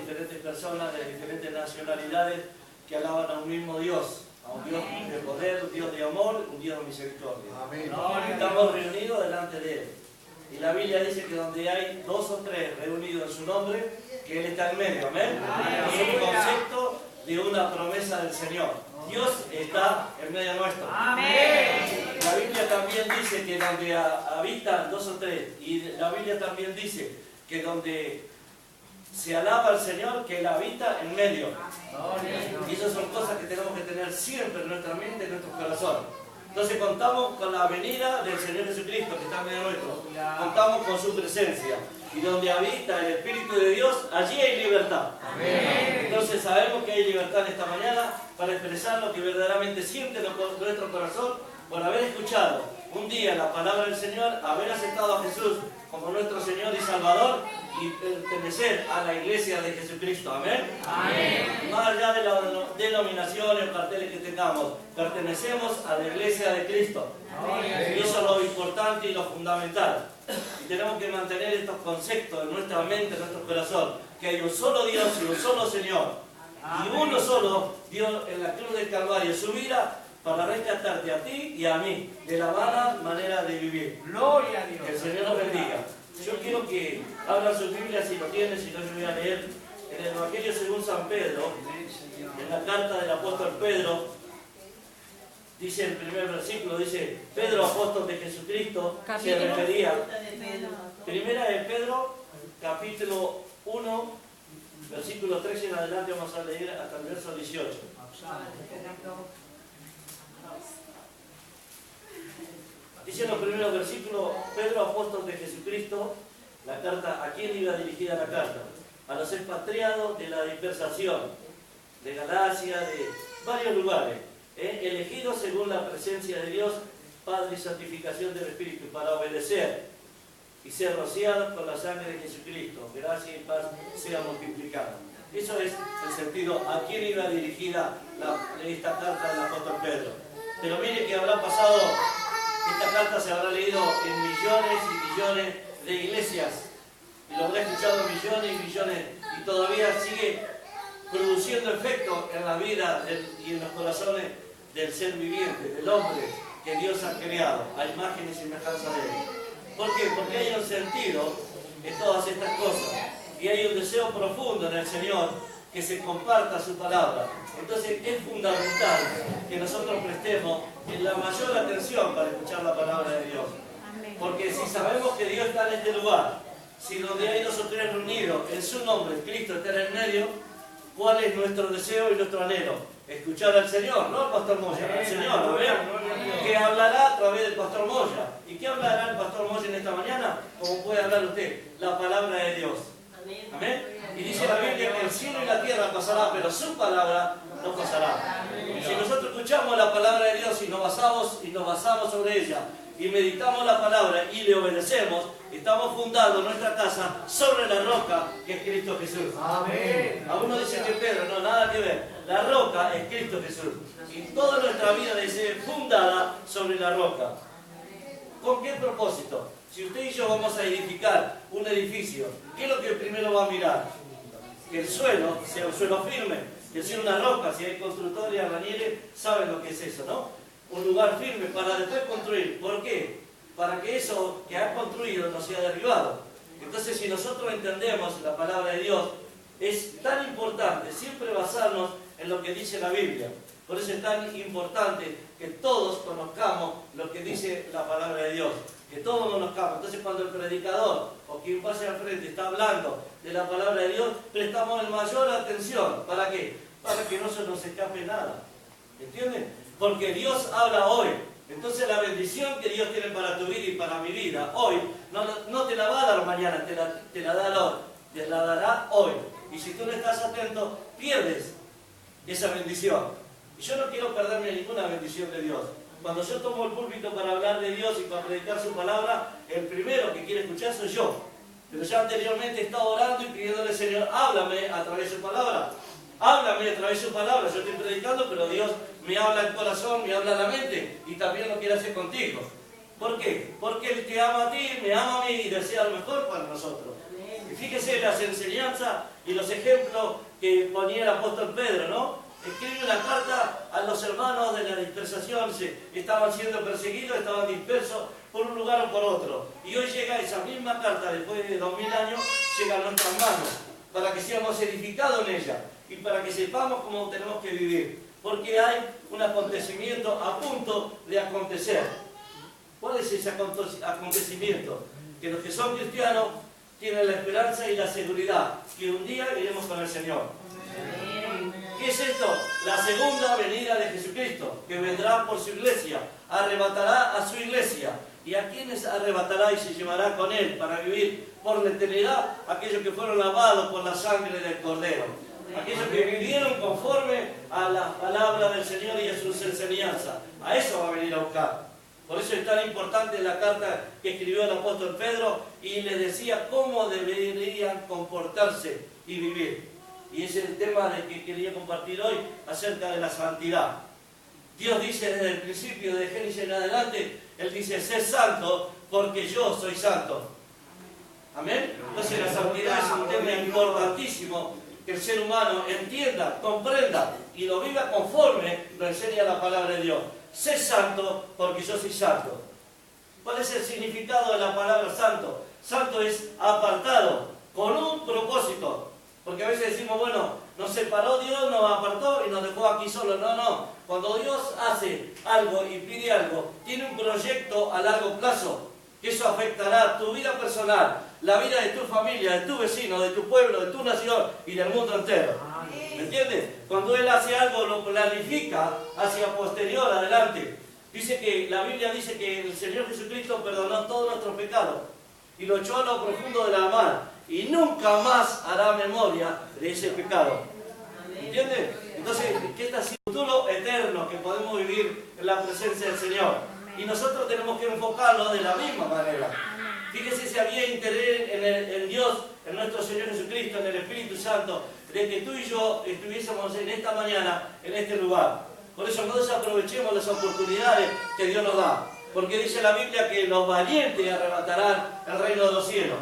diferentes personas de diferentes nacionalidades que alaban a un mismo Dios, a un Dios de poder, un Dios de amor, un Dios de misericordia. Amén. Estamos reunidos delante de Él. Y la Biblia dice que donde hay 2 o 3 reunidos en su nombre, que Él está en medio. Amén. Es un concepto de una promesa del Señor. Dios está en medio nuestro. Amén. La Biblia también dice que donde habitan 2 o 3, y la Biblia también dice que donde se alaba al Señor, que Él habita en medio. Y esas son cosas que tenemos que tener siempre en nuestra mente y en nuestro corazón. Entonces contamos con la venida del Señor Jesucristo, que está en medio nuestro. Contamos con su presencia. Y donde habita el Espíritu de Dios, allí hay libertad. Amén. Entonces sabemos que hay libertad en esta mañana para expresar lo que verdaderamente siente nuestro corazón por haber escuchado un día la palabra del Señor, haber aceptado a Jesús como nuestro Señor y Salvador y pertenecer a la iglesia de Jesucristo. Amén. Amén. Más allá de las denominaciones o carteles que tengamos, pertenecemos a la iglesia de Cristo. Amén. Y eso es lo importante y lo fundamental. Y tenemos que mantener estos conceptos en nuestra mente, en nuestro corazón, que hay un solo Dios y un solo Señor. Y uno solo dio en la cruz del Calvario su vida para rescatarte a ti y a mí de la vana manera de vivir. Gloria a Dios. Que el Señor nos bendiga. Yo quiero que abran sus Biblias si lo tienen, si no yo voy a leer en el Evangelio según San Pedro, en la carta del apóstol Pedro. Dice el primer versículo, dice, Pedro, apóstol de Jesucristo, se refería. Primera de Pedro, capítulo 1, versículo 13 en adelante, vamos a leer hasta el verso 18. Dice en los primeros versículos, Pedro, apóstol de Jesucristo, la carta, ¿a quién iba dirigida la carta? A los expatriados de la dispersación, de Galacia, de varios lugares, elegidos según la presencia de Dios, Padre y santificación del Espíritu, para obedecer y ser rociados con la sangre de Jesucristo. Gracia y paz sean multiplicados. Eso es el sentido a quién iba dirigida esta carta del apóstol Pedro. Pero mire que habrá pasado, esta carta se habrá leído en millones y millones de iglesias, y lo habrá escuchado millones y millones, y todavía sigue produciendo efecto en la vida y en los corazones del ser viviente, del hombre que Dios ha creado, a imagen y semejanza de Él. ¿Por qué? Porque hay un sentido en todas estas cosas, y hay un deseo profundo en el Señor que se comparta su palabra. Entonces es fundamental que nosotros prestemos la mayor atención para escuchar la palabra de Dios. Porque si sabemos que Dios está en este lugar, si donde hay 2 o 3 reunidos en su nombre, Cristo está en el medio, ¿cuál es nuestro deseo y nuestro anhelo? Escuchar al Señor, no al pastor Moya, al Señor, ¿no ven? Que hablará a través del pastor Moya. ¿Y qué hablará el pastor Moya en esta mañana? Como puede hablar usted, la palabra de Dios. Amén. Y dice la Biblia que el cielo y la tierra pasará, pero su palabra no pasará. Y si nosotros escuchamos la palabra de Dios y nos basamos sobre ella, y meditamos la palabra y le obedecemos, estamos fundando nuestra casa sobre la roca que es Cristo Jesús. Amén. Algunos dicen que Pedro, no, nada que ver. La roca es Cristo Jesús. Y toda nuestra vida debe ser fundada sobre la roca. ¿Con qué propósito? Si usted y yo vamos a edificar un edificio, ¿qué es lo que primero va a mirar? Que el suelo sea un suelo firme, que sea una roca. Si hay constructores y albañiles, saben lo que es eso, ¿no? Un lugar firme para después construir. ¿Por qué? Para que eso que has construido no sea derribado. Entonces, si nosotros entendemos la palabra de Dios, es tan importante siempre basarnos en lo que dice la Biblia. Por eso es tan importante que todos conozcamos lo que dice la palabra de Dios. Que todos conozcamos. Entonces, cuando el predicador o quien pase al frente está hablando de la palabra de Dios, prestamos la mayor atención. ¿Para qué? Para que no se nos escape nada. ¿Entienden? Porque Dios habla hoy. Entonces la bendición que Dios tiene para tu vida y para mi vida hoy, no te la va a dar mañana, te la dará hoy. Y si tú no estás atento, pierdes esa bendición. Y yo no quiero perderme ninguna bendición de Dios. Cuando yo tomo el púlpito para hablar de Dios y para predicar su palabra, el primero que quiere escuchar soy yo. Pero ya anteriormente he estado orando y pidiéndole, Señor, háblame a través de su palabra. Háblame a través de su palabra. Yo estoy predicando, pero Dios me habla el corazón, me habla la mente, y también lo quiere hacer contigo. ¿Por qué? Porque Él te ama a ti, me ama a mí y desea lo mejor para nosotros. Y fíjese las enseñanzas y los ejemplos que ponía el apóstol Pedro, ¿no? Escribe una carta a los hermanos de la dispersación, estaban siendo perseguidos, estaban dispersos por un lugar o por otro. Y hoy llega esa misma carta, después de 2000 años, llega a nuestras manos, para que seamos edificados en ella y para que sepamos cómo tenemos que vivir. Porque hay un acontecimiento a punto de acontecer. ¿Cuál es ese acontecimiento? Que los que son cristianos tienen la esperanza y la seguridad que un día iremos con el Señor. ¿Qué es esto? La segunda venida de Jesucristo, que vendrá por su iglesia, arrebatará a su iglesia. ¿Y a quiénes arrebatará y se llevará con él para vivir por la eternidad? Aquellos que fueron lavados por la sangre del Cordero. Aquellos que vivieron conforme a la palabra del Señor y a sus enseñanzas. A eso va a venir a buscar. Por eso es tan importante la carta que escribió el apóstol Pedro y les decía cómo deberían comportarse y vivir. Y ese es el tema del que quería compartir hoy acerca de la santidad. Dios dice desde el principio, de Génesis en adelante, Él dice, sé santo porque yo soy santo. Amén. Entonces la santidad es un tema importantísimo que el ser humano entienda, comprenda y lo viva conforme lo enseña la palabra de Dios. Sé santo porque yo soy santo. ¿Cuál es el significado de la palabra santo? Santo es apartado, con un propósito. Porque a veces decimos, bueno, nos separó Dios, nos apartó y nos dejó aquí solos. No, no. Cuando Dios hace algo y pide algo, tiene un proyecto a largo plazo, que eso afectará tu vida personal, la vida de tu familia, de tu vecino, de tu pueblo, de tu nación y del mundo entero. ¿Me entiendes? Cuando Él hace algo, lo planifica hacia posterior, adelante. Dice que, la Biblia dice que el Señor Jesucristo perdonó todos nuestros pecados y lo echó a lo profundo de la mar. Y nunca más hará memoria de ese pecado. ¿Entiendes? Entonces, que este es un futuro eterno que podemos vivir en la presencia del Señor. Y nosotros tenemos que enfocarlo de la misma manera. Fíjese si había interés en Dios, en nuestro Señor Jesucristo, en el Espíritu Santo, de que tú y yo estuviésemos en esta mañana, en este lugar. Por eso no desaprovechemos las oportunidades que Dios nos da. Porque dice la Biblia que los valientes arrebatarán el reino de los cielos.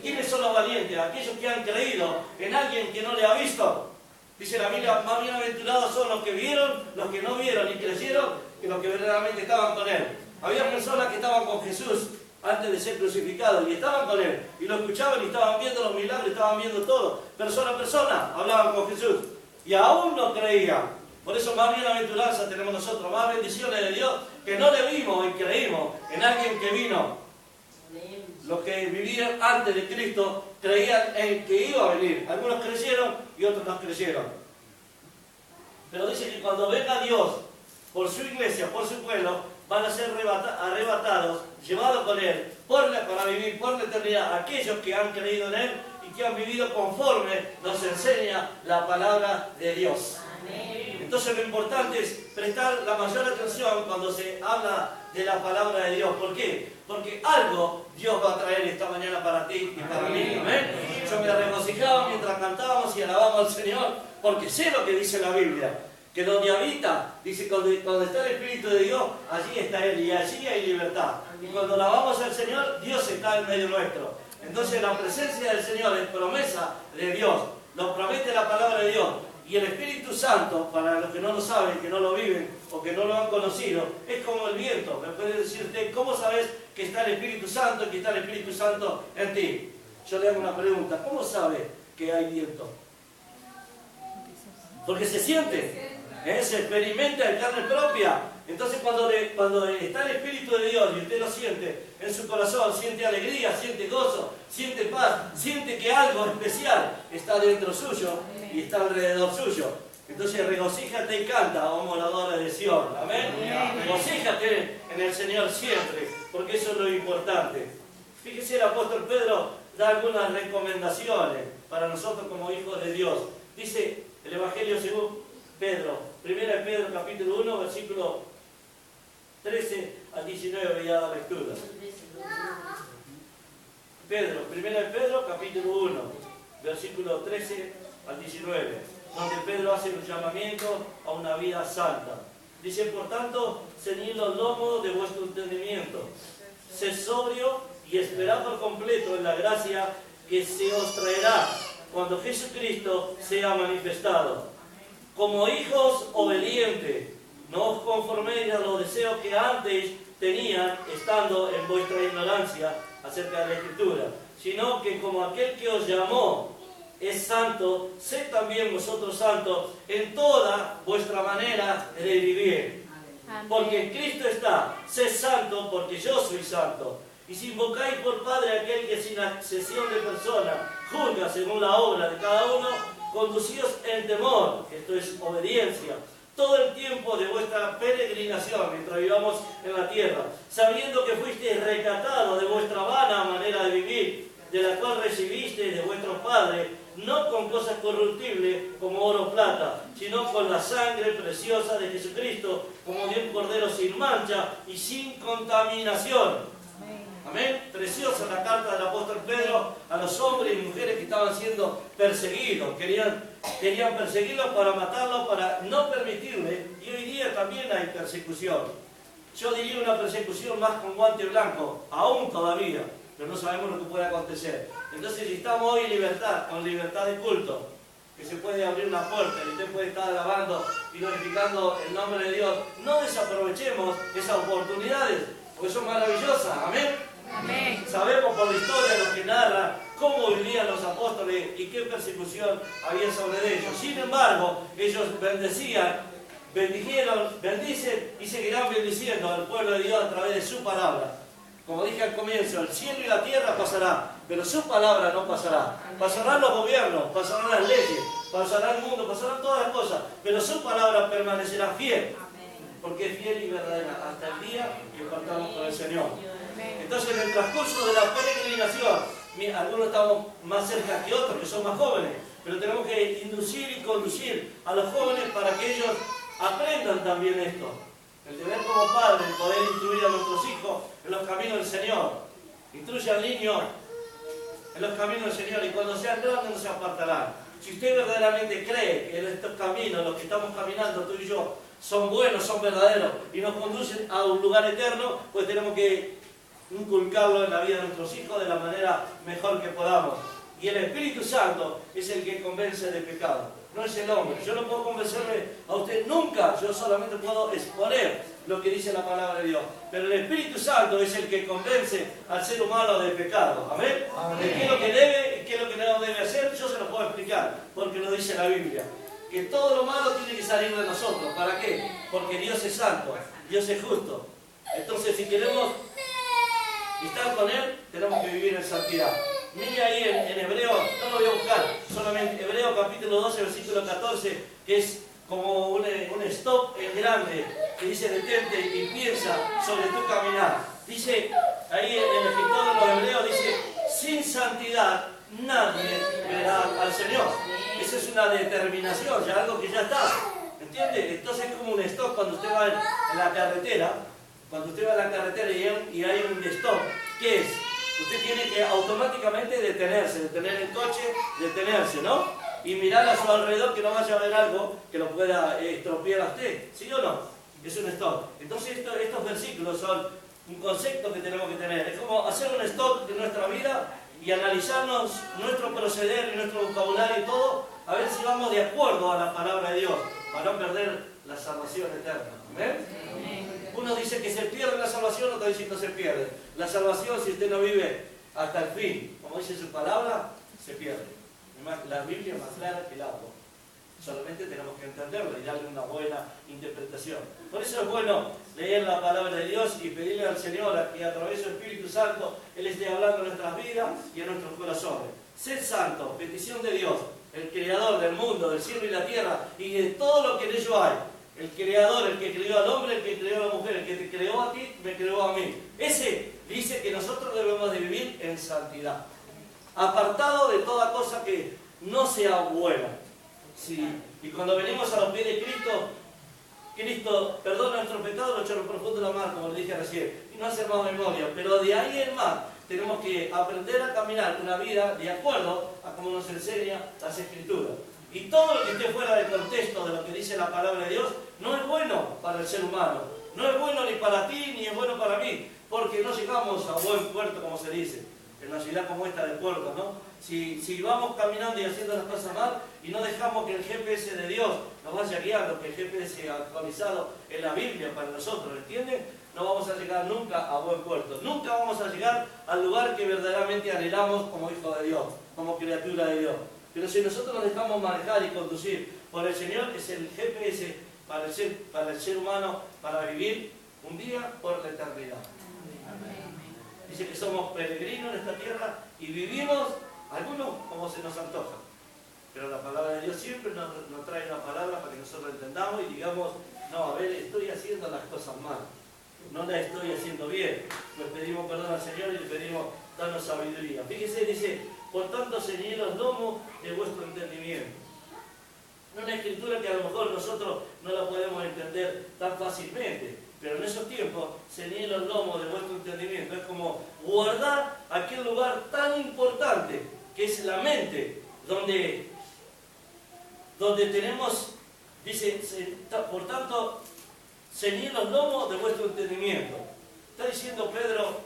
¿Quiénes son los valientes? Aquellos que han creído en alguien que no le ha visto. Dice la Biblia, más bienaventurados son los que vieron, los que no vieron y creyeron, que los que verdaderamente estaban con Él. Había personas que estaban con Jesús antes de ser crucificados y estaban con Él. Y lo escuchaban y estaban viendo los milagros, estaban viendo todo. Persona a persona hablaban con Jesús. Y aún no creían. Por eso más bienaventuranza tenemos nosotros, más bendiciones de Dios, que no le vimos y creímos en alguien que vino. Los que vivían antes de Cristo creían en que iba a venir. Algunos creyeron y otros no creyeron. Pero dice que cuando venga Dios por su iglesia, por su pueblo, van a ser arrebatados, llevados con Él, para vivir por la eternidad, aquellos que han creído en Él y que han vivido conforme nos enseña la palabra de Dios. Entonces lo importante es prestar la mayor atención cuando se habla de la palabra de Dios. ¿Por qué? Porque algo Dios va a traer esta mañana para ti y para mí. ¿Amén? Yo me regocijaba mientras cantábamos y alabamos al Señor, porque sé lo que dice la Biblia. Que donde habita, dice, cuando está el Espíritu de Dios, allí está Él y allí hay libertad. Y cuando alabamos al Señor, Dios está en medio nuestro. Entonces la presencia del Señor es promesa de Dios. Lo promete la palabra de Dios. Y el Espíritu Santo, para los que no lo saben, que no lo viven o que no lo han conocido, es como el viento. Me puede decir usted, ¿cómo sabes que está el Espíritu Santo y que está el Espíritu Santo en ti? Yo le hago una pregunta, ¿cómo sabe que hay viento? Porque se siente, se experimenta en carne propia. Entonces cuando está el Espíritu de Dios y usted lo siente en su corazón, siente alegría, siente gozo, siente paz, siente que algo especial está dentro suyo y está alrededor suyo. Entonces regocíjate y canta, oh moradora de Sion. Amén. Regocíjate en el Señor siempre, porque eso es lo importante. Fíjese, el apóstol Pedro da algunas recomendaciones para nosotros como hijos de Dios. Dice el Evangelio según Pedro, 1 Pedro capítulo 1, versículo 13 al 19, voy a dar lectura. Pedro, 1 Pedro capítulo 1, versículo 13 al 19, donde Pedro hace un llamamiento a una vida santa. Dice, por tanto, ceñid los lomos de vuestro entendimiento, sed sobrio y esperad por completo en la gracia que se os traerá cuando Jesucristo sea manifestado. Como hijos obedientes, no os conforméis a los deseos que antes tenían, estando en vuestra ignorancia acerca de la Escritura, sino que como aquel que os llamó es santo, sed también vosotros santos en toda vuestra manera de vivir. Porque en Cristo está, sed santo porque yo soy santo. Y si invocáis por Padre aquel que sin accesión de persona juzga según la obra de cada uno, conducíos en temor, esto es obediencia, todo el tiempo de vuestra peregrinación mientras vivamos en la tierra, sabiendo que fuisteis rescatados de vuestra vana manera de vivir, de la cual recibisteis de vuestros padres, no con cosas corruptibles como oro o plata, sino con la sangre preciosa de Jesucristo, como de un cordero sin mancha y sin contaminación. Amén. Preciosa la carta del apóstol Pedro a los hombres y mujeres que estaban siendo perseguidos. Querían perseguirlos para matarlos, para no permitirle. Y hoy día también hay persecución. Yo diría una persecución más con guante blanco, aún todavía, pero no sabemos lo que puede acontecer. Entonces, si estamos hoy en libertad, con libertad de culto, que se puede abrir una puerta y usted puede estar alabando y glorificando el nombre de Dios, no desaprovechemos esas oportunidades, porque son maravillosas. Amén. Amén. Sabemos por la historia lo que narra cómo vivían los apóstoles y qué persecución había sobre ellos. Sin embargo, ellos bendicen y seguirán bendiciendo al pueblo de Dios a través de su palabra. Como dije al comienzo, el cielo y la tierra pasará, pero su palabra no pasará. Pasarán los gobiernos, pasarán las leyes, pasará el mundo, pasarán todas las cosas, pero su palabra permanecerá fiel, porque es fiel y verdadera hasta el día que partamos con el Señor. Entonces, en el transcurso de la peregrinación, algunos estamos más cerca que otros, que son más jóvenes, pero tenemos que inducir y conducir a los jóvenes para que ellos aprendan también esto. El deber como padre, el poder instruir a nuestros hijos en los caminos del Señor. Instruye al niño en los caminos del Señor y cuando sean grandes no se apartarán. Si usted verdaderamente cree que en estos caminos, los que estamos caminando tú y yo, son buenos, son verdaderos y nos conducen a un lugar eterno, pues tenemos que inculcarlo en la vida de nuestros hijos de la manera mejor que podamos. Y el Espíritu Santo es el que convence de pecado, no es el hombre. Yo no puedo convencerle a usted nunca, yo solamente puedo exponer lo que dice la palabra de Dios. Pero el Espíritu Santo es el que convence al ser humano de pecado. ¿Amén? De qué es lo que debe y qué es lo que no debe hacer, yo se lo puedo explicar, porque lo dice la Biblia. Que todo lo malo tiene que salir de nosotros. ¿Para qué? Porque Dios es santo, Dios es justo. Entonces, si queremos estar con Él, tenemos que vivir en santidad. Mire ahí en Hebreo, no lo voy a buscar, solamente Hebreo capítulo 12, versículo 14, que es como un stop en grande, que dice detente y piensa sobre tu caminar. Dice, ahí el escritor de los Hebreos dice, sin santidad nadie verá al Señor. Esa es una determinación, ya algo que ya está. ¿Entiende? Entonces es como un stop cuando usted va en la carretera. Cuando usted va a la carretera y hay un stop, ¿qué es? Usted tiene que automáticamente detenerse, detener el coche, detenerse, ¿no? Y mirar a su alrededor que no vaya a haber algo que lo pueda estropear a usted, ¿sí o no? Es un stop. Entonces estos versículos son un concepto que tenemos que tener. Es como hacer un stop de nuestra vida y analizarnos nuestro proceder y nuestro vocabulario y todo, a ver si vamos de acuerdo a la palabra de Dios, para no perder la salvación eterna. ¿Amén? Uno dice que se pierde la salvación, otro dice que no se pierde. La salvación, si usted no vive hasta el fin, como dice su palabra, se pierde. La Biblia es más clara que el agua. Solamente tenemos que entenderla y darle una buena interpretación. Por eso es bueno leer la palabra de Dios y pedirle al Señor a que a través de su Espíritu Santo Él esté hablando en nuestras vidas y en nuestros corazones. Sed santo, petición de Dios, el creador del mundo, del cielo y la tierra y de todo lo que en ello hay. El creador, el que creó al hombre, el que creó a la mujer, el que te creó a ti, me creó a mí. Ese dice que nosotros debemos de vivir en santidad, apartado de toda cosa que no sea buena. Sí. Y cuando venimos a los pies de Cristo perdona nuestros pecados, lo echa en lo profundo de la mar, como le dije recién, y no hace más memoria. Pero de ahí en más tenemos que aprender a caminar una vida de acuerdo a como nos enseña las Escrituras. Y todo lo que esté fuera del contexto de lo que dice la palabra de Dios no es bueno para el ser humano. No es bueno ni para ti ni es bueno para mí, porque no llegamos a buen puerto, como se dice, en una ciudad como esta de puerto, ¿no? si vamos caminando y haciendo las cosas mal y no dejamos que el GPS de Dios nos vaya guiando, que el GPS actualizado en la Biblia para nosotros, ¿entienden? No vamos a llegar nunca a buen puerto. Nunca vamos a llegar al lugar que verdaderamente anhelamos como hijo de Dios, como criatura de Dios. Pero si nosotros nos dejamos manejar y conducir por el Señor, es el GPS para el ser humano, para vivir un día por la eternidad. Dice que somos peregrinos en esta tierra y vivimos, algunos como se nos antoja. Pero la palabra de Dios siempre nos trae una palabra para que nosotros entendamos y digamos, no, a ver, estoy haciendo las cosas mal. No las estoy haciendo bien. Pues pedimos perdón al Señor y le pedimos darnos sabiduría. Fíjese, dice, por tanto ceñid los lomos de vuestro entendimiento. Una escritura que a lo mejor nosotros no la podemos entender tan fácilmente, pero en esos tiempos ceñid los lomos de vuestro entendimiento. Es como guardar aquel lugar tan importante que es la mente, donde tenemos, dice, por tanto, ceñid los lomos de vuestro entendimiento. Está diciendo Pedro,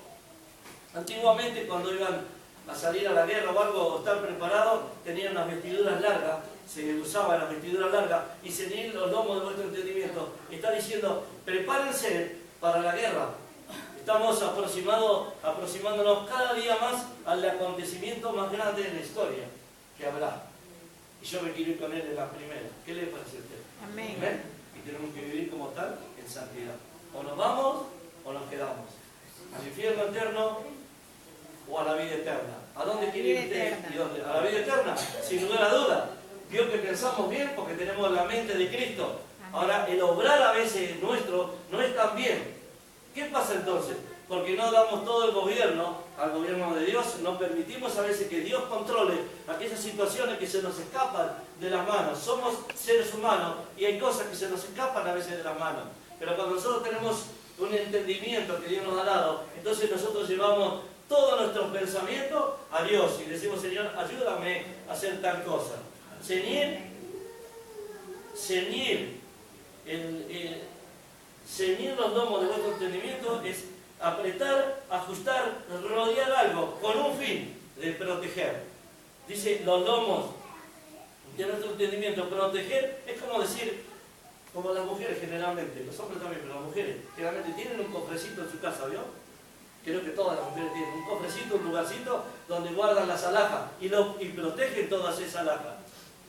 antiguamente cuando iban a salir a la guerra o algo, o estar preparados, tenían unas vestiduras largas, se usaban las vestiduras largas, y ceñid los lomos de vuestro entendimiento. Está diciendo, prepárense para la guerra. Estamos aproximándonos cada día más al acontecimiento más grande de la historia que habrá. Y yo me quiero ir con él en la primera. ¿Qué le parece a usted? Amén. ¿Amén? Y tenemos que vivir como tal en santidad. O nos vamos o nos quedamos. Al infierno eterno o a la vida eterna. ¿A dónde quiere ir usted? ¿Y dónde? ¿A la vida eterna? Sin lugar a duda. Vio que pensamos bien porque tenemos la mente de Cristo. Ahora, el obrar a veces nuestro no es tan bien. ¿Qué pasa entonces? Porque no damos todo el gobierno al gobierno de Dios, no permitimos a veces que Dios controle aquellas situaciones que se nos escapan de las manos. Somos seres humanos y hay cosas que se nos escapan a veces de las manos. Pero cuando nosotros tenemos un entendimiento que Dios nos ha dado, entonces nosotros llevamos todo nuestro pensamiento a Dios y decimos, Señor, ayúdame a hacer tal cosa. Ceñir los lomos de vuestro entendimiento es apretar, ajustar, rodear algo con un fin de proteger. Dice los lomos de nuestro entendimiento. Proteger es como decir, como las mujeres generalmente, los hombres también, pero las mujeres generalmente tienen un cofrecito en su casa, ¿vio? Creo que todas las mujeres tienen un cofrecito, un lugarcito donde guardan las alhajas y protegen todas esas alhajas.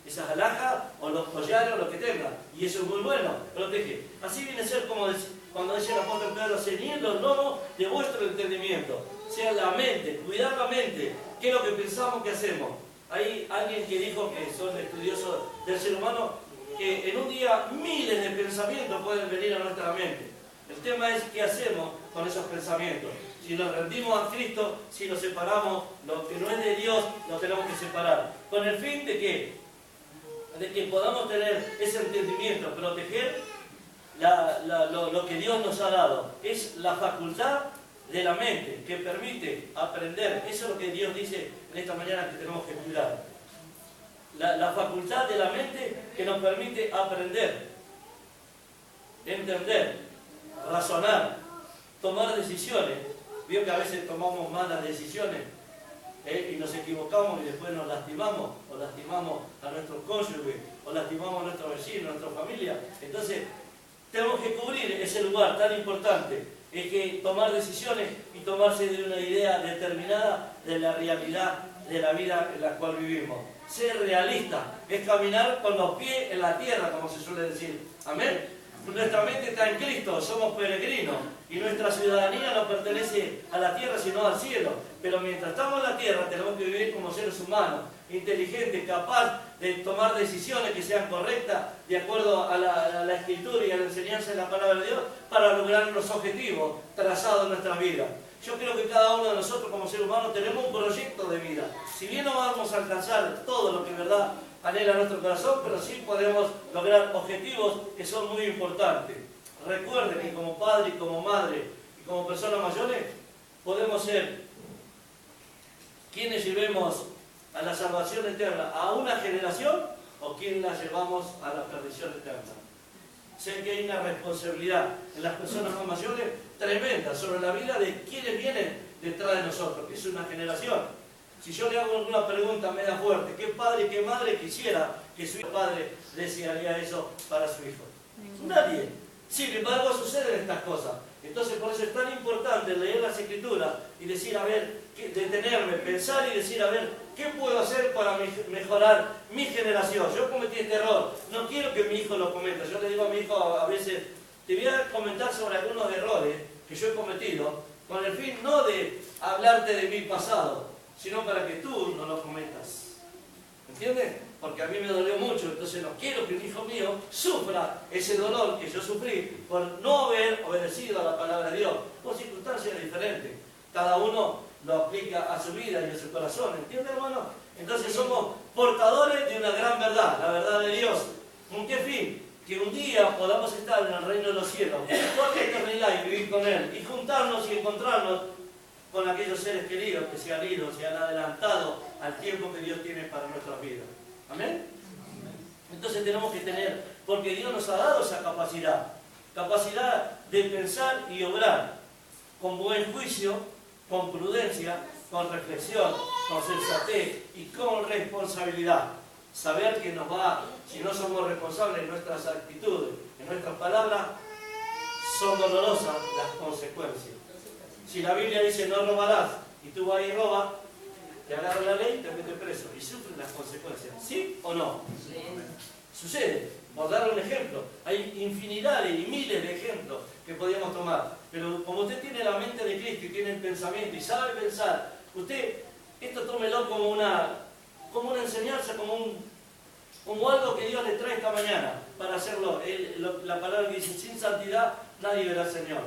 Esas alhajas o los collares o lo que tengan. Y eso es muy bueno, protege. Así viene a ser como cuando dice el apóstol Pedro, ceñid los lomos de vuestro entendimiento. O sea, la mente, cuidar la mente. ¿Qué es lo que pensamos que hacemos? Hay alguien que dijo, que son estudiosos del ser humano, que en un día miles de pensamientos pueden venir a nuestra mente. El tema es qué hacemos con esos pensamientos. Si nos rendimos a Cristo, si nos separamos, lo que no es de Dios, lo tenemos que separar. ¿Con el fin de qué? De que podamos tener ese entendimiento, proteger lo que Dios nos ha dado. Es la facultad de la mente que permite aprender. Eso es lo que Dios dice en esta mañana que tenemos que cuidar. La facultad de la mente que nos permite aprender, entender, razonar, tomar decisiones. Vio que a veces tomamos malas decisiones y nos equivocamos y después nos lastimamos, o lastimamos a nuestro cónyuge, o lastimamos a nuestro vecino, a nuestra familia. Entonces, tenemos que cubrir ese lugar tan importante, es que tomar decisiones y tomarse de una idea determinada de la realidad de la vida en la cual vivimos. Ser realista es caminar con los pies en la tierra, como se suele decir. Amén. Nuestra mente está en Cristo, somos peregrinos y nuestra ciudadanía no pertenece a la tierra sino al cielo. Pero mientras estamos en la tierra tenemos que vivir como seres humanos, inteligentes, capaces de tomar decisiones que sean correctas de acuerdo a la escritura y a la enseñanza de la palabra de Dios para lograr los objetivos trazados en nuestra vida. Yo creo que cada uno de nosotros como seres humanos tenemos un proyecto de vida. Si bien no vamos a alcanzar todo lo que en verdad anhela nuestro corazón, pero sí podemos lograr objetivos que son muy importantes. Recuerden que como padre y como madre y como personas mayores podemos ser quienes llevemos a la salvación eterna a una generación o quienes la llevamos a la perdición eterna. Sé que hay una responsabilidad en las personas más mayores tremenda sobre la vida de quienes vienen detrás de nosotros, que es una generación. Si yo le hago alguna pregunta media fuerte, ¿qué padre y qué madre quisiera que su padre desearía eso para su hijo? Nadie. Sin embargo, suceden estas cosas. Entonces, por eso es tan importante leer las Escrituras y decir, a ver, detenerme, pensar y decir, a ver, ¿qué puedo hacer para mejorar mi generación? Yo cometí este error, no quiero que mi hijo lo cometa. Yo le digo a mi hijo a veces, te voy a comentar sobre algunos errores que yo he cometido, con el fin no de hablarte de mi pasado, sino para que tú no lo cometas. ¿Entiendes? Porque a mí me dolió mucho, entonces no quiero que un hijo mío sufra ese dolor que yo sufrí por no haber obedecido a la palabra de Dios, por circunstancias diferentes. Cada uno lo aplica a su vida y a su corazón, ¿entiendes, hermano? Entonces somos portadores de una gran verdad, la verdad de Dios. ¿Con qué fin? Que un día podamos estar en el reino de los cielos, por la eternidad y vivir con Él, y juntarnos y encontrarnos con aquellos seres queridos que se han ido, se han adelantado al tiempo que Dios tiene para nuestras vidas. ¿Amén? Entonces tenemos que tener, porque Dios nos ha dado esa capacidad de pensar y obrar con buen juicio, con prudencia, con reflexión, con sensatez y con responsabilidad. Saber que nos va, si no somos responsables en nuestras actitudes, en nuestras palabras, son dolorosas las consecuencias. Si la Biblia dice no robarás y tú vas y robas, te agarra la ley y te mete preso y sufres las consecuencias. ¿Sí o no? Sí. Sucede. Por dar un ejemplo, hay infinidades y miles de ejemplos que podríamos tomar. Pero como usted tiene la mente de Cristo y tiene el pensamiento y sabe pensar, usted esto tómelo como una enseñanza, como algo que Dios le trae esta mañana para hacerlo. La palabra que dice, sin santidad nadie verá al Señor.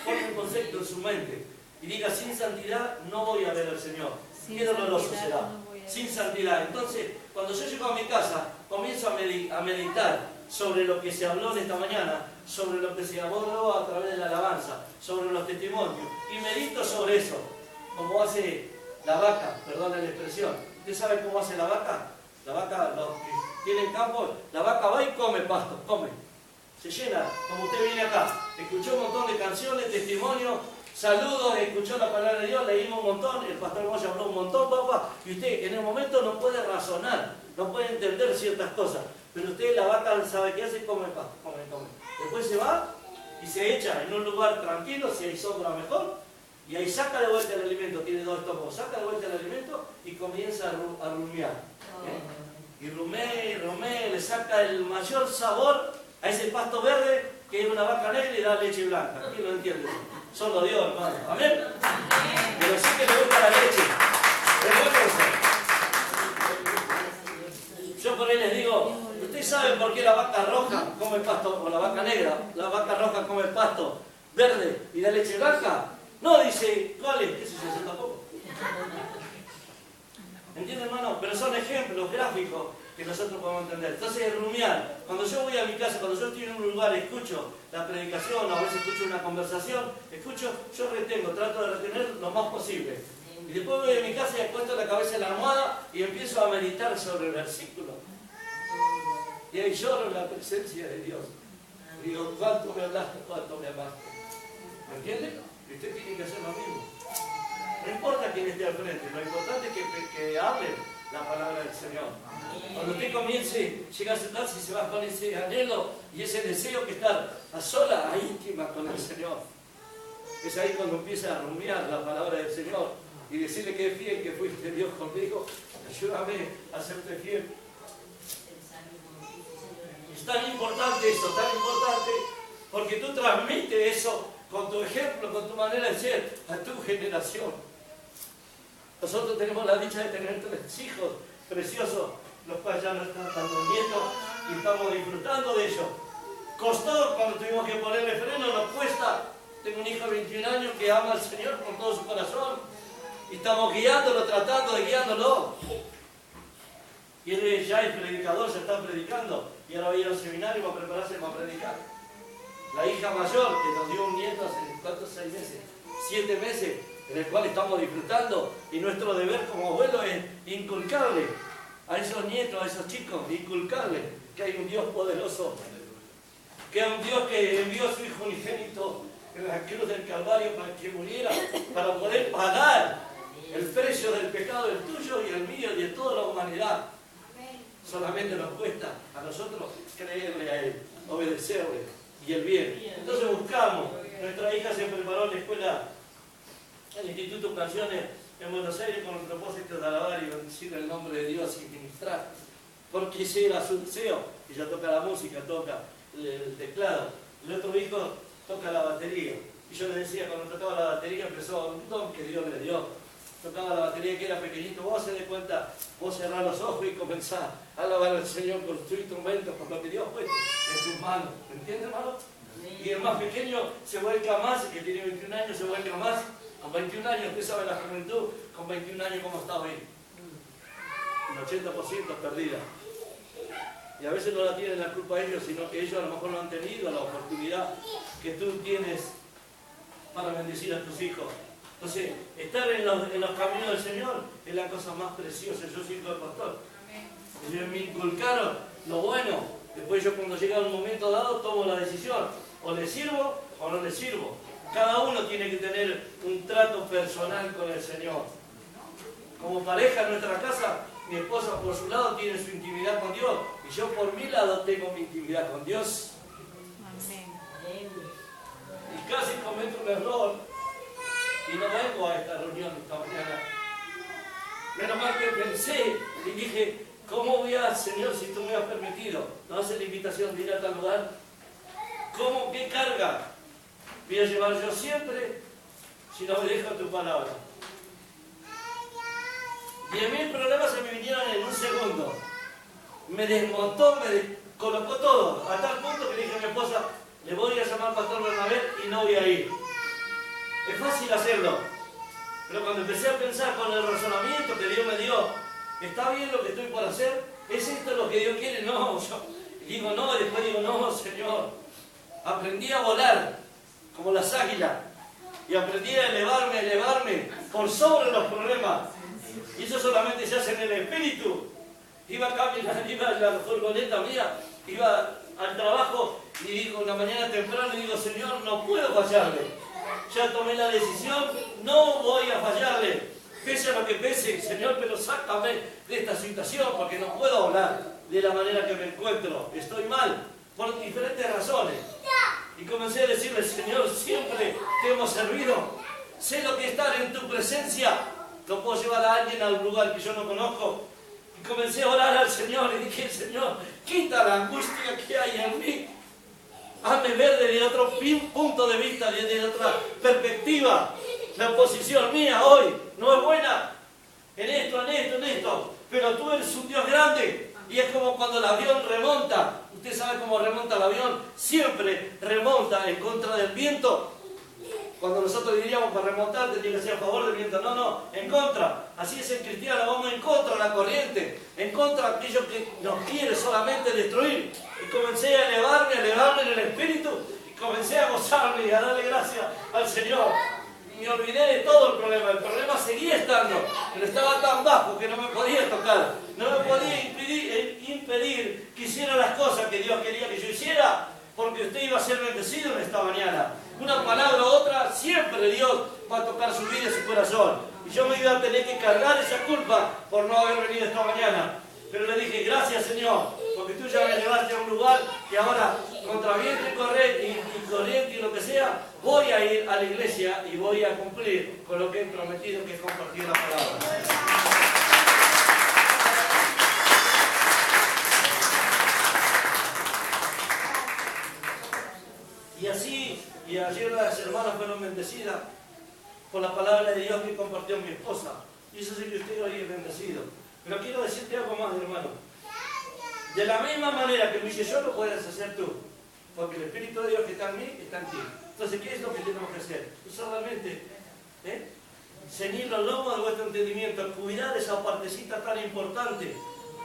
Ponga un concepto en su mente y diga, sin santidad no voy a ver al Señor. Qué doloroso será. Sin santidad. Entonces, cuando yo llego a mi casa, comienzo a meditar sobre lo que se habló en esta mañana, sobre lo que se habló a través de la alabanza, sobre los testimonios, y medito sobre eso, como hace la vaca, perdón la expresión. ¿Usted sabe cómo hace la vaca? La vaca, los que tienen campo, la vaca va y come pasto, come. Se llena, como usted viene acá, escuchó un montón de canciones, testimonios, saludos, escuchó la palabra de Dios, leímos un montón, el pastor Moya habló un montón, papá, y usted en el momento no puede razonar, no puede entender ciertas cosas, pero usted, la vaca, sabe qué hace, come pasto, come. Después se va y se echa en un lugar tranquilo, si hay sombra mejor, y ahí saca de vuelta el alimento, tiene dos estómagos, saca de vuelta el alimento y comienza a rumiar. Y rumea, le saca el mayor sabor a ese pasto verde que es una vaca negra y da leche blanca. ¿Quién lo entiende? Solo Dios, hermano. ¿Amén? Pero sí que le gusta la leche. Yo por ahí les digo, ¿ustedes saben por qué la vaca roja come pasto, o la vaca negra, la vaca roja come pasto verde y da leche blanca? No, dice, ¿cuál es? ¿Qué sé yo? Tampoco. ¿Entiende, hermano? Pero son ejemplos gráficos que nosotros podemos entender. Entonces, el rumiar. Cuando yo voy a mi casa, cuando yo estoy en un lugar, escucho la predicación, o a veces escucho una conversación, yo retengo, trato de retener lo más posible. Y después voy a mi casa y acuesto la cabeza en la almohada y empiezo a meditar sobre el versículo. Y ahí lloro en la presencia de Dios. Digo, ¿cuánto me hablaste? ¿Cuánto me amaste? ¿Me entiende? Y usted tiene que hacer lo mismo. No importa quién esté al frente, lo importante es que hable la palabra del Señor. Cuando usted comience, llega a sentarse y se va con ese anhelo y ese deseo que estar a sola, a íntima con el Señor. Es ahí cuando empieza a rumiar la palabra del Señor y decirle que es fiel, que fuiste Dios conmigo, ayúdame a serte fiel. Es tan importante eso, tan importante, porque tú transmites eso con tu ejemplo, con tu manera de ser a tu generación. Nosotros tenemos la dicha de tener 3 hijos preciosos, los cuales ya no están dando nietos y estamos disfrutando de ellos. Costó cuando tuvimos que ponerle freno, nos cuesta. Tengo un hijo de 21 años que ama al Señor con todo su corazón y estamos guiándolo, tratando de guiándolo. Y él ya es predicador, se está predicando y ahora va a ir al seminario para prepararse para predicar. La hija mayor que nos dio un nieto hace, ¿cuántos? 6 meses, 7 meses, en el cual estamos disfrutando, y nuestro deber como abuelo es inculcarle a esos nietos, a esos chicos, inculcarle que hay un Dios poderoso, que hay un Dios que envió a su Hijo unigénito en la cruz del Calvario para que muriera, para poder pagar El precio del pecado es tuyo y el mío y de toda la humanidad. Solamente nos cuesta a nosotros creerle a Él, obedecerle y el bien. Entonces buscamos. Nuestra hija se preparó en la escuela, en el Instituto Canciones en Buenos Aires, con el propósito de alabar y bendecir el nombre de Dios y ministrar. Porque ese era su deseo. Ella toca la música, toca el teclado. El otro hijo toca la batería. Y yo le decía, cuando tocaba la batería, empezó un don que Dios le dio. Tocaba la batería que era pequeñito, vos se de cuenta, vos cerrás los ojos y comenzás a alabar al Señor con tu instrumento, con lo que Dios ha puesto en tus manos. ¿Me entiendes, hermano? Y el más pequeño se vuelca más, el que tiene 21 años se vuelca más. Con 21 años, usted sabe la juventud, con 21 años cómo está hoy. Un 80% perdida. Y a veces no la tienen la culpa ellos, sino que ellos a lo mejor no han tenido la oportunidad que tú tienes para bendecir a tus hijos. Entonces, estar en los caminos del Señor es la cosa más preciosa. Yo soy hijo del pastor. Ellos me inculcaron lo bueno. Después yo cuando llega un momento dado tomo la decisión. O le sirvo o no le sirvo. Cada uno tiene que tener un trato personal con el Señor. Como pareja en nuestra casa, mi esposa por su lado tiene su intimidad con Dios. Y yo por mi lado tengo mi intimidad con Dios. Y casi cometo un error. Y no vengo a esta reunión esta mañana. Menos mal que pensé y dije, ¿cómo voy a, Señor, si tú me has permitido? ¿No haces la invitación de ir a tal lugar? ¿Cómo, qué carga voy a llevar yo siempre si no obedezco a tu palabra? 10.000 problemas se me vinieron en un segundo. Me desmontó, me colocó todo. A tal punto que le dije a mi esposa, le voy a llamar al pastor Bernabé y no voy a ir. Es fácil hacerlo, pero cuando empecé a pensar con el razonamiento que Dios me dio, ¿está bien lo que estoy por hacer? ¿Es esto lo que Dios quiere? No, yo digo no, y después digo no, Señor. Aprendí a volar como las águilas y aprendí a elevarme por sobre los problemas. Y eso solamente se hace en el espíritu. Iba a caminar, iba a la furgoneta mía, iba al trabajo y digo una mañana temprano y digo, Señor, no puedo fallarle. Ya tomé la decisión, no voy a fallarle. Pese a lo que pese, Señor, pero sácame de esta situación porque no puedo hablar de la manera que me encuentro. Estoy mal, por diferentes razones. Y comencé a decirle, Señor, siempre te hemos servido. Sé lo que es estar en tu presencia. No puedo llevar a alguien a un lugar que yo no conozco. Y comencé a orar al Señor y dije, Señor, quita la angustia que hay en mí. Hazme ver desde otro punto de vista, desde otra perspectiva. La posición mía hoy no es buena en esto, pero tú eres un Dios grande. Y es como cuando el avión remonta. Usted sabe cómo remonta el avión. Siempre remonta en contra del viento. Cuando nosotros diríamos para remontar tendría que ser a favor del viento. No, en contra. Así es el cristiano, vamos en contra de la corriente, en contra de aquello que nos quiere solamente destruir. Y comencé a elevarme en el espíritu, y comencé a gozarme y a darle gracias al Señor. Y me olvidé de todo el problema seguía estando, pero estaba tan bajo que no me podía tocar, no me podía impedir que hiciera las cosas que Dios quería que yo hiciera, porque usted iba a ser bendecido en esta mañana. Una palabra u otra, siempre Dios va a tocar su vida y su corazón. Y yo me iba a tener que cargar esa culpa por no haber venido esta mañana. Pero le dije, gracias Señor, porque tú ya me llevaste a un lugar y ahora, contra viento y corriente y lo que sea, voy a ir a la iglesia y voy a cumplir con lo que he prometido, que es compartir la palabra. Y así, y ayer las hermanas fueron bendecidas por la palabra de Dios que compartió mi esposa. Y eso sí que usted hoy es bendecido. Pero quiero decirte algo más, hermano. De la misma manera que lo hice yo, lo puedes hacer tú. Porque el Espíritu de Dios que está en mí, está en ti. Entonces, ¿qué es lo que tenemos que hacer? Solamente ceñir los lomos de vuestro entendimiento, cuidar esa partecita tan importante.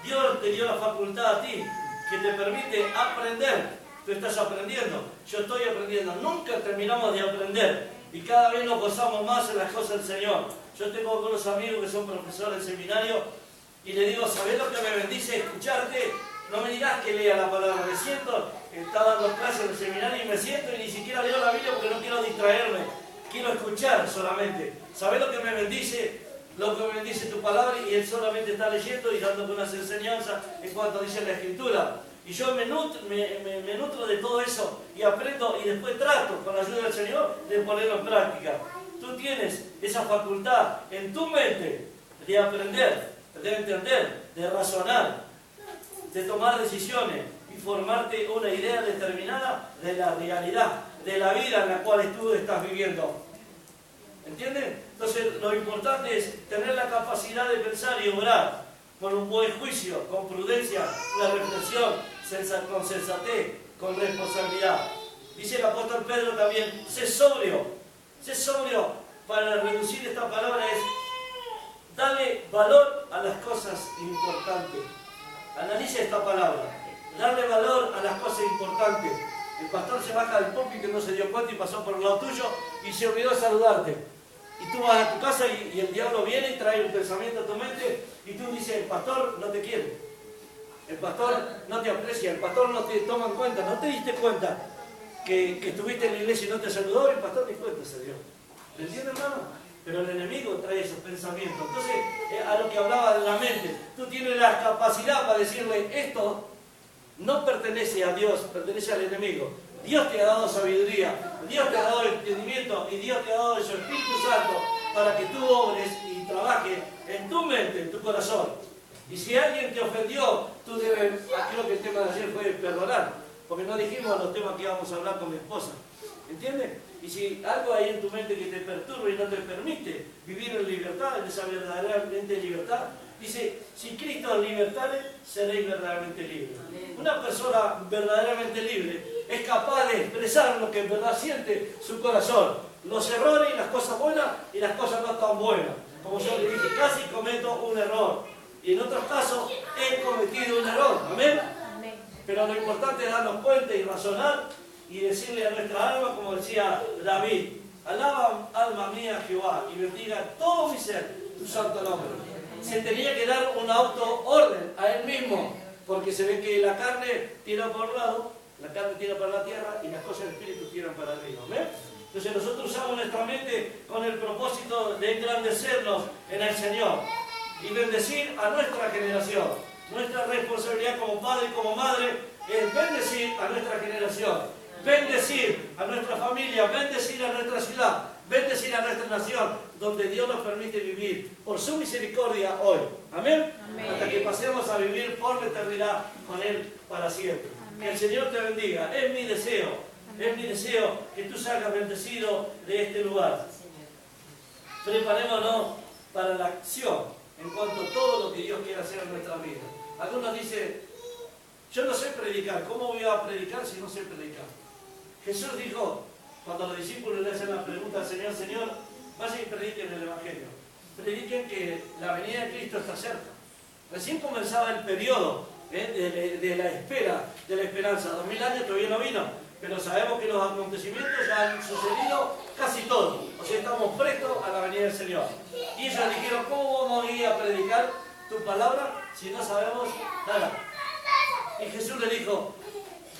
Dios te dio la facultad a ti, que te permite aprender. Tú estás aprendiendo, yo estoy aprendiendo. Nunca terminamos de aprender. Y cada vez nos gozamos más en las cosas del Señor. Yo tengo algunos amigos que son profesores del seminario y le digo, ¿sabés lo que me bendice escucharte? No me digas que lea la palabra. Me siento, estaba dando clases en el seminario y me siento y ni siquiera leo la Biblia porque no quiero distraerme. Quiero escuchar solamente. ¿Sabés lo que me bendice? lo que bendice tu palabra y él solamente está leyendo y dándote unas enseñanzas en cuanto dice la Escritura. Y yo me nutro de todo eso y aprendo y después trato con la ayuda del Señor de ponerlo en práctica. Tú tienes esa facultad en tu mente de aprender, de entender, de razonar, de tomar decisiones y formarte una idea determinada de la realidad, de la vida en la cual tú estás viviendo. ¿Entienden? Entonces lo importante es tener la capacidad de pensar y obrar con un buen juicio, con prudencia, una reflexión, con sensatez, con responsabilidad. Dice el apóstol Pedro también, sé sobrio. Sé sobrio, para reducir esta palabra es darle valor a las cosas importantes. Analiza esta palabra, darle valor a las cosas importantes. El pastor se baja del púlpito y no se dio cuenta y pasó por el lado tuyo y se olvidó de saludarte. Y tú vas a tu casa y el diablo viene y trae un pensamiento a tu mente y tú dices, el pastor no te quiere, el pastor no te aprecia, el pastor no te toma en cuenta, no te diste cuenta que estuviste en la iglesia y no te saludó y el pastor ni cuenta se dio. ¿Me entiendes, hermano? Pero el enemigo trae esos pensamientos. Entonces, a lo que hablaba de la mente, tú tienes la capacidad para decirle, esto no pertenece a Dios, pertenece al enemigo. Dios te ha dado sabiduría, Dios te ha dado entendimiento y Dios te ha dado su Espíritu Santo para que tú obres y trabajes en tu mente, en tu corazón. Y si alguien te ofendió, tú debes, aquí lo que el tema de ayer fue perdonar, porque no dijimos los temas que íbamos a hablar con mi esposa. ¿Entiendes? Y si algo hay en tu mente que te perturba y no te permite vivir en libertad, en esa verdaderamente libertad, dice, si Cristo os libertare, seréis verdaderamente libres. Una persona verdaderamente libre es capaz de expresar lo que en verdad siente su corazón, los errores y las cosas buenas y las cosas no tan buenas. Como yo le dije, casi cometo un error y en otros casos he cometido un error. ¿Amén? Pero lo importante es darnos cuenta y razonar y decirle a nuestra alma, como decía David, alaba alma mía a Jehová y bendiga todo mi ser tu santo nombre. Se tenía que dar un autoorden a él mismo, porque se ve que la carne tira por un lado, la carne tira para la tierra y las cosas del espíritu tiran para arriba. ¿Ven? Entonces nosotros usamos nuestra mente con el propósito de engrandecernos en el Señor y bendecir a nuestra generación. Nuestra responsabilidad como padre y como madre es bendecir a nuestra generación. Bendecir a nuestra familia, bendecir a nuestra ciudad, bendecir a nuestra nación, donde Dios nos permite vivir por su misericordia hoy. ¿Amén? Amén. Hasta que pasemos a vivir por la eternidad con Él para siempre. Amén. Que el Señor te bendiga. Es mi deseo. Amén. Es mi deseo que tú salgas bendecido de este lugar. Preparémonos para la acción en cuanto a todo lo que Dios quiere hacer en nuestra vida. Algunos dicen, yo no sé predicar. ¿Cómo voy a predicar si no sé predicar? Jesús dijo, cuando los discípulos le hacen la pregunta al Señor, Señor, vayan y prediquen el Evangelio. Prediquen que la venida de Cristo está cerca. Recién comenzaba el periodo de la espera, de la esperanza. 2000 años todavía no vino, pero sabemos que los acontecimientos ya han sucedido casi todos. O sea, estamos prestos a la venida del Señor. Y ellos dijeron, ¿cómo vamos a ir a predicar tu palabra si no sabemos nada? Y Jesús le dijo,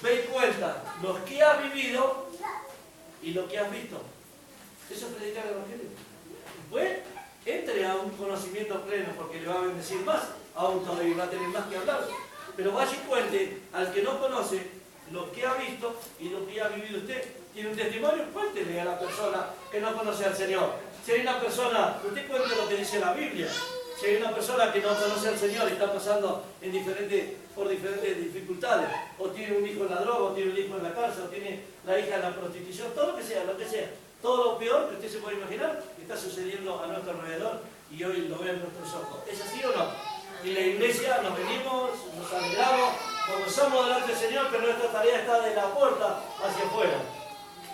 ve y cuenta lo que has vivido y lo que has visto. Eso es predicar el Evangelio. Después, entre a un conocimiento pleno, porque le va a bendecir más, aún todavía va a tener más que hablar. Pero vaya y cuente al que no conoce lo que ha visto y lo que ha vivido usted. ¿Tiene un testimonio? Cuéntele a la persona que no conoce al Señor. Si hay una persona, usted cuente lo que dice la Biblia. Si hay una persona que no conoce al Señor y está pasando por diferentes dificultades, o tiene un hijo en la droga, o tiene un hijo en la cárcel, o tiene la hija en la prostitución, todo lo que sea, todo lo peor que usted se puede imaginar está sucediendo a nuestro alrededor y hoy lo ven nuestros ojos. ¿Es así o no? Y la iglesia nos venimos, nos alegramos, nos gozamos delante del Señor, pero nuestra tarea está de la puerta hacia afuera.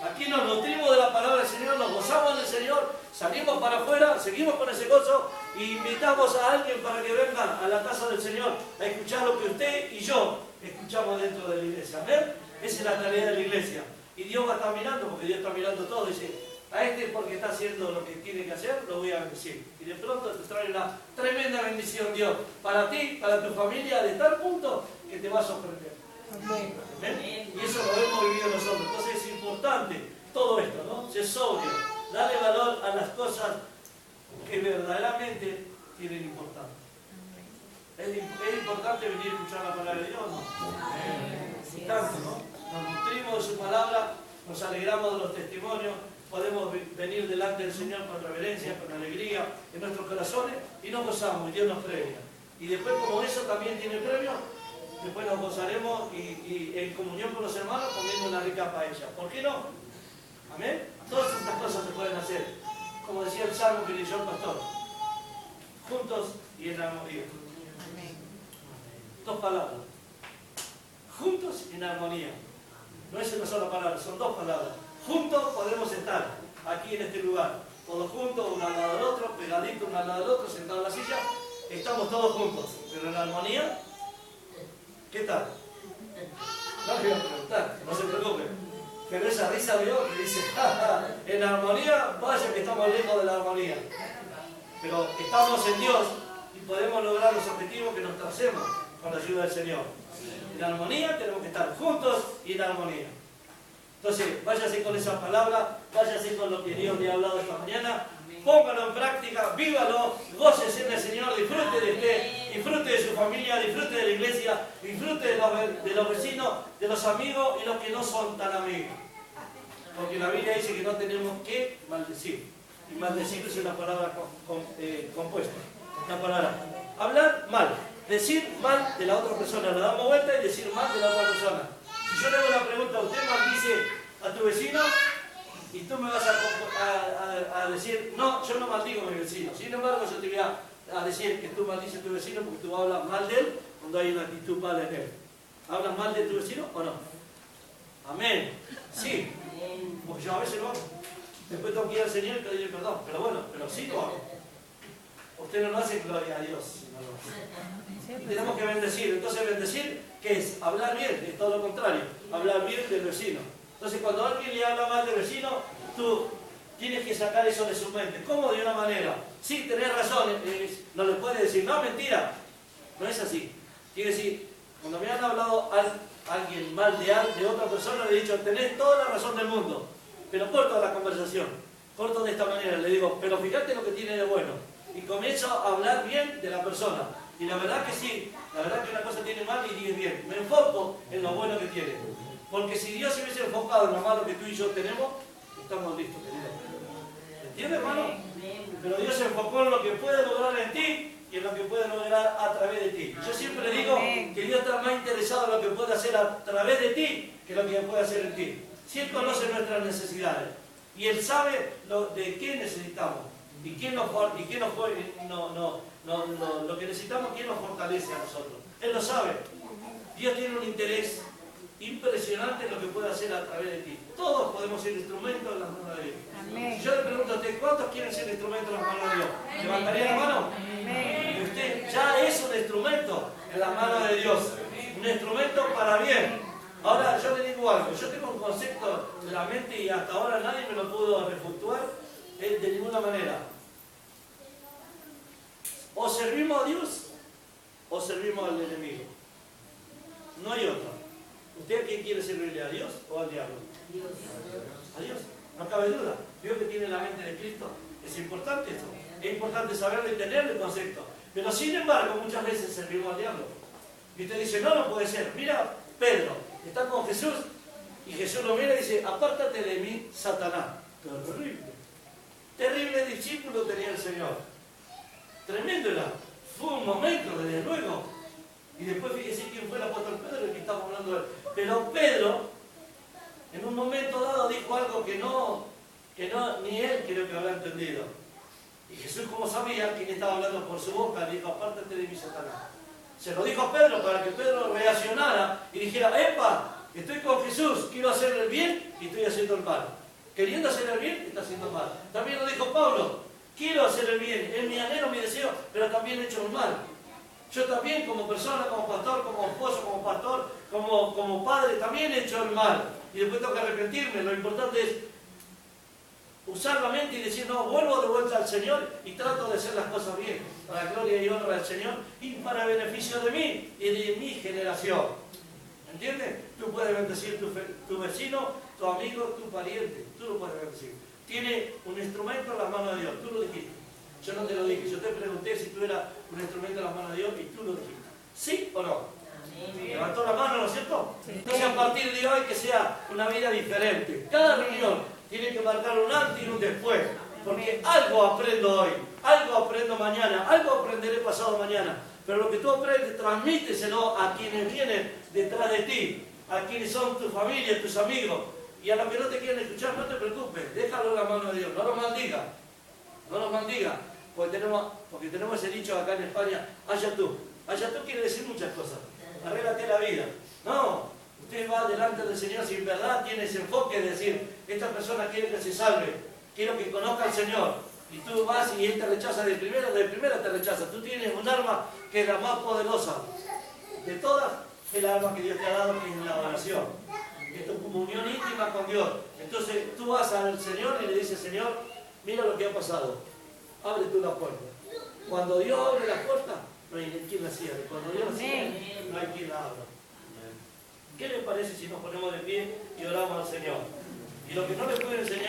Aquí nos nutrimos de la palabra del Señor, nos gozamos del Señor, salimos para afuera, seguimos con ese gozo e invitamos a alguien para que venga a la casa del Señor a escuchar lo que usted y yo escuchamos dentro de la iglesia. ¿Amén? Esa es la tarea de la iglesia. Y Dios va a estar mirando, porque Dios está mirando todo. Dice, a este porque está haciendo lo que tiene que hacer, lo voy a bendecir. Y de pronto te trae una tremenda bendición Dios para ti, para tu familia, de tal punto que te va a sorprender. Amén. ¿Amén? Y eso lo hemos vivido nosotros. Entonces es importante todo esto, ¿no? Ser sobrio, darle valor a las cosas que verdaderamente tienen importancia. ¿Es importante venir a escuchar la palabra de Dios? ¿No? Y tanto, ¿no? Nos nutrimos de su palabra, nos alegramos de los testimonios, podemos venir delante del Señor con reverencia, con alegría en nuestros corazones y nos gozamos y Dios nos premia. Y después, como eso también tiene premio, después nos gozaremos y en comunión con los hermanos comiendo una rica paella. ¿Por qué no? ¿Amén? Todas estas cosas se pueden hacer. Como decía el salmo que leyó el pastor. Juntos y en armonía. Dos palabras. Juntos y en armonía. No es una sola palabra, son dos palabras. Juntos podemos estar aquí en este lugar. Todos juntos, uno al lado del otro, pegaditos uno al lado del otro, sentados en la silla. Estamos todos juntos. Pero en armonía, ¿qué tal? No les voy a preguntar, no se preocupen. Pero esa risa vio que dice, en armonía, vaya que estamos lejos de la armonía. Pero estamos en Dios y podemos lograr los objetivos que nos tracemos con la ayuda del Señor. En armonía tenemos que estar juntos y en armonía. Entonces, váyase con esa palabra, váyase con lo que Dios le ha hablado esta mañana, póngalo en práctica, vívalo, gócese en el Señor, disfrute de usted, disfrute de su familia, disfrute de la iglesia, disfrute de los vecinos, de los amigos y los que no son tan amigos. Porque la Biblia dice que no tenemos que maldecir. Y maldecir es una palabra compuesta. Una palabra. Hablar mal. Decir mal de la otra persona. Le damos vuelta y decir mal de la otra persona. Si yo le hago una pregunta, ¿usted maldice a tu vecino? Y tú me vas a decir, no, yo no maldigo a mi vecino. Sin embargo, yo te voy a decir que tú maldices a tu vecino porque tú hablas mal de él cuando hay una actitud mala en él. ¿Hablas mal de tu vecino o no? Amén. Sí. Porque yo a veces lo hago. Después tengo que ir al Señor y pedirle perdón. Pero bueno, pero sí lo hago. Usted no lo hace, gloria a Dios. No lo hace. Y tenemos que bendecir. Entonces, bendecir, ¿qué es? Hablar bien. Es todo lo contrario. Hablar bien del vecino. Entonces, cuando alguien le habla mal del vecino, tú tienes que sacar eso de su mente. ¿Cómo? De una manera. Sí, tenés razón. No le puedes decir, no, mentira. No es así. Quiere decir, cuando me han hablado alguien mal de otra persona, le he dicho, tenés toda la razón del mundo. Pero corto la conversación. Corto de esta manera. Le digo, pero fíjate lo que tiene de bueno. Y comienzo a hablar bien de la persona. Y la verdad que sí. La verdad que una cosa tiene mal y 10 bien. Me enfoco en lo bueno que tiene. Porque si Dios se hubiese enfocado en lo malo que tú y yo tenemos, estamos listos, querido. ¿Entiendes, hermano? Pero Dios se enfocó en lo que puede lograr en ti y en lo que puede lograr a través de ti. Yo siempre digo que Dios está más interesado en lo que puede hacer a través de ti que lo que puede hacer en ti. Si Él conoce nuestras necesidades y Él sabe de qué necesitamos y lo que necesitamos, quién nos fortalece a nosotros. Él lo sabe. Dios tiene un interés impresionante en lo que puede hacer a través de ti. Todos podemos ser instrumentos en las manos de Dios. Amén. Si yo le pregunto a usted, ¿cuántos quieren ser instrumentos en las manos de Dios? ¿Levantaría la mano? Amén. Y usted ya es un instrumento en las manos de Dios. Un instrumento para bien. Ahora, yo le digo algo. Yo tengo un concepto de la mente y hasta ahora nadie me lo pudo refutar de ninguna manera. O servimos a Dios o servimos al enemigo. No hay otra. ¿Usted a quién quiere servirle? ¿A Dios o al diablo? A Dios. No cabe duda. Dios que tiene la mente de Cristo. Es importante esto. Es importante saberlo y tener el concepto. Pero sin embargo, muchas veces servimos al diablo. Y usted dice, no, no puede ser. Mira, Pedro está con Jesús y Jesús lo mira y dice, apártate de mí, Satanás. Terrible. Terrible discípulo tenía el Señor. Tremendo era. Fue un momento, desde luego. Y después fíjese quién fue el apóstol Pedro, el que estamos hablando de él. Pero Pedro, en un momento dado, dijo algo que ni él creo que habrá entendido. Y Jesús, como sabía quién estaba hablando por su boca, le dijo, apártate de mí, Satanás. Se lo dijo a Pedro para que Pedro reaccionara y dijera, ¡epa! Estoy con Jesús, quiero hacer el bien y estoy haciendo el mal. Queriendo hacer el bien, está haciendo el mal. También lo dijo Pablo, quiero hacer el bien, es mi anhelo, mi deseo, pero también he hecho el mal. Yo también, como persona, como pastor, como esposo, como pastor, como padre, también he hecho el mal. Y después tengo que arrepentirme. Lo importante es usar la mente y decir, no, vuelvo de vuelta al Señor y trato de hacer las cosas bien, para la gloria y honra del Señor y para beneficio de mí y de mi generación. ¿Entiendes? Tú puedes bendecir tu vecino, tu amigo, tu pariente. Tú lo puedes bendecir. Tiene un instrumento en las manos de Dios. Tú lo dijiste. Yo no te lo dije, yo te pregunté si tú eras un instrumento de la mano de Dios y tú lo dijiste. ¿Sí o no? Levantó la mano, ¿no es cierto? Entonces a partir de hoy que sea una vida diferente. Cada reunión tiene que marcar un antes y un después. Porque algo aprendo hoy, algo aprendo mañana, algo aprenderé pasado mañana. Pero lo que tú aprendes, transmíteselo a quienes vienen detrás de ti, a quienes son tu familia, tus amigos. Y a los que no te quieren escuchar, no te preocupes, déjalo en la mano de Dios, no los maldiga. No los maldiga, porque tenemos ese dicho acá en España, allá tú. Allá tú quiere decir muchas cosas. Arréglate la vida. No, usted va delante del Señor si en verdad tiene ese enfoque de decir, esta persona quiere que se salve, quiero que conozca al Señor. Y tú vas y Él te rechaza de primera te rechaza. Tú tienes un arma que es la más poderosa de todas, es el arma que Dios te ha dado, que es la oración. Es tu comunión íntima con Dios. Entonces tú vas al Señor y le dices, Señor, mira lo que ha pasado. Abre tú la puerta. Cuando Dios abre la puerta, no hay quien la cierre. Cuando Dios la cierre, no hay quien la abra. ¿Qué les parece si nos ponemos de pie y oramos al Señor? Y lo que no les puedo enseñar